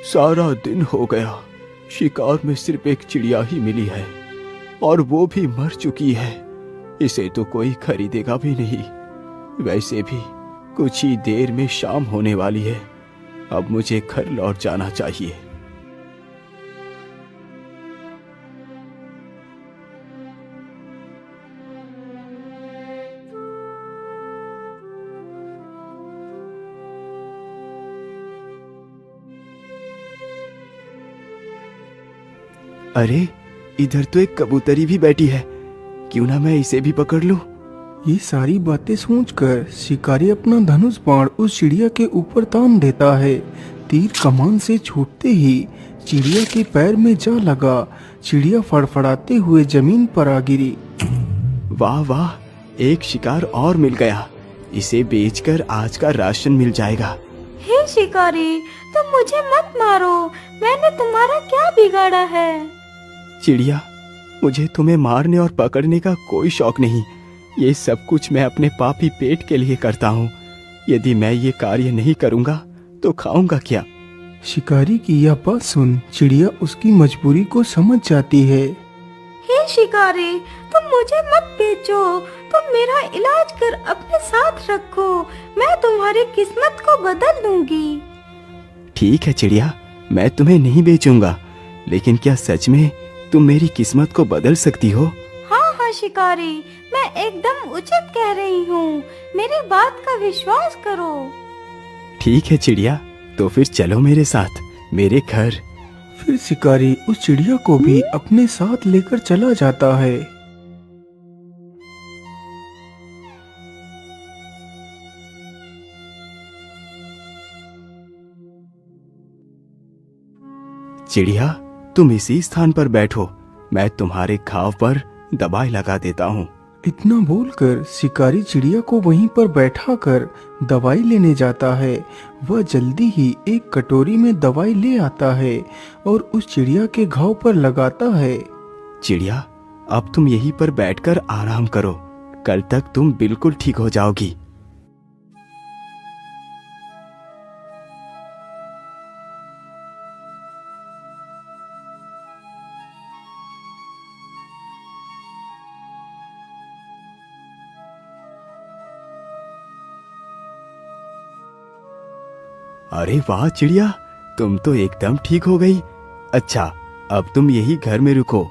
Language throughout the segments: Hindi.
सारा दिन हो गया, शिकार में सिर्फ एक चिड़िया ही मिली है और वो भी मर चुकी है। इसे तो कोई खरीदेगा भी नहीं। वैसे भी कुछ ही देर में शाम होने वाली है। अब मुझे घर लौट जाना चाहिए। अरे, इधर तो एक कबूतरी भी बैठी है। क्यों ना मैं इसे भी पकड़ लूं? ये सारी बातें सोचकर शिकारी अपना धनुष बाण उस चिड़िया के ऊपर तान देता है। तीर कमान से छूटते ही चिड़िया के पैर में जा लगा। चिड़िया फड़फड़ाते हुए जमीन पर आ गिरी। वाह वाह, एक शिकार और मिल गया। इसे बेचकर आज का राशन मिल जाएगा। हे शिकारी, तुम मुझे मत मारो। मैंने तुम्हारा क्या बिगाड़ा है? चिड़िया, मुझे तुम्हें मारने और पकड़ने का कोई शौक नहीं। ये सब कुछ मैं अपने पापी पेट के लिए करता हूँ। यदि मैं ये कार्य नहीं करूँगा तो खाऊंगा क्या? शिकारी की यह बात सुन चिड़िया उसकी मजबूरी को समझ जाती है। हे शिकारी, तुम मुझे मत बेचो। तुम मेरा इलाज कर अपने साथ रखो। मैं तुम्हारी किस्मत को बदल दूंगी। ठीक है चिड़िया, मैं तुम्हें नहीं बेचूंगा। लेकिन क्या सच में तुम मेरी किस्मत को बदल सकती हो? हाँ हाँ शिकारी, मैं एकदम उचित कह रही हूँ। मेरी बात का विश्वास करो। ठीक है चिड़िया, तो फिर चलो मेरे साथ मेरे घर। फिर शिकारी उस चिड़िया को भी अपने साथ लेकर चला जाता है। चिड़िया, तुम इसी स्थान पर बैठो। मैं तुम्हारे घाव पर दवाई लगा देता हूँ। इतना बोलकर शिकारी चिड़िया को वहीं पर बैठा कर दवाई लेने जाता है। वह जल्दी ही एक कटोरी में दवाई ले आता है और उस चिड़िया के घाव पर लगाता है। चिड़िया, अब तुम यहीं पर बैठकर आराम करो। कल तक तुम बिल्कुल ठीक हो जाओगी। अरे वाह चिड़िया, तुम तो एकदम ठीक हो गई। अच्छा, अब तुम यही घर में रुको।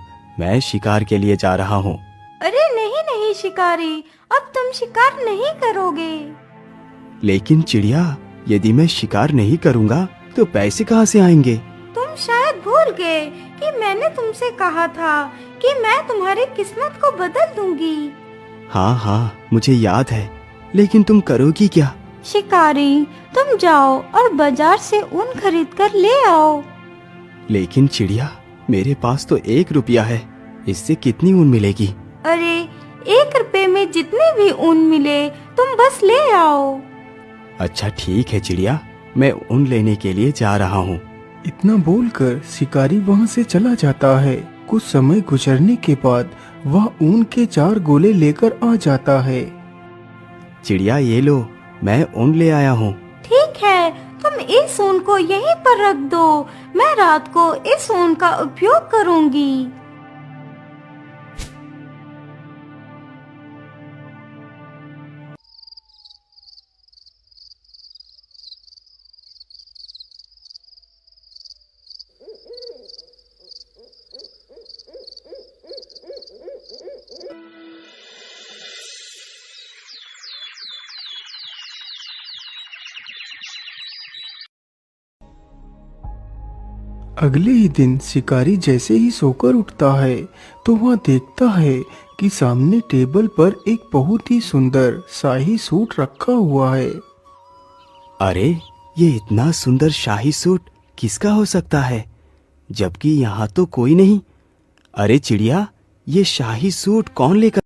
मैं शिकार के लिए जा रहा हूँ। अरे नहीं नहीं शिकारी, अब तुम शिकार नहीं करोगे। लेकिन चिड़िया, यदि मैं शिकार नहीं करूँगा तो पैसे कहाँ से आएंगे? तुम शायद भूल गए कि मैंने तुमसे कहा था कि मैं तुम्हारी किस्मत को बदल दूंगी। हाँ हाँ, मुझे याद है। लेकिन तुम करोगी क्या? शिकारी, तुम जाओ और बाजार से ऊन खरीद कर ले आओ। लेकिन चिड़िया, मेरे पास तो 1 रुपया है। इससे कितनी ऊन मिलेगी? अरे, 1 रुपए में जितने भी ऊन मिले तुम बस ले आओ। अच्छा ठीक है चिड़िया, मैं ऊन लेने के लिए जा रहा हूँ। इतना बोलकर शिकारी वहाँ से चला जाता है। कुछ समय गुजरने के बाद वह ऊन के 4 गोले लेकर आ जाता है। चिड़िया, ये लो, मैं ऊन ले आया हूँ। ठीक है, तुम इस ऊन को यहीं पर रख दो। मैं रात को इस ऊन का उपयोग करूंगी। अगले ही दिन शिकारी जैसे ही सोकर उठता है तो वह देखता है कि सामने टेबल पर एक बहुत ही सुंदर शाही सूट रखा हुआ है। अरे, ये इतना सुंदर शाही सूट किसका हो सकता है, जबकि यहाँ तो कोई नहीं। अरे चिड़िया, ये शाही सूट कौन लेकर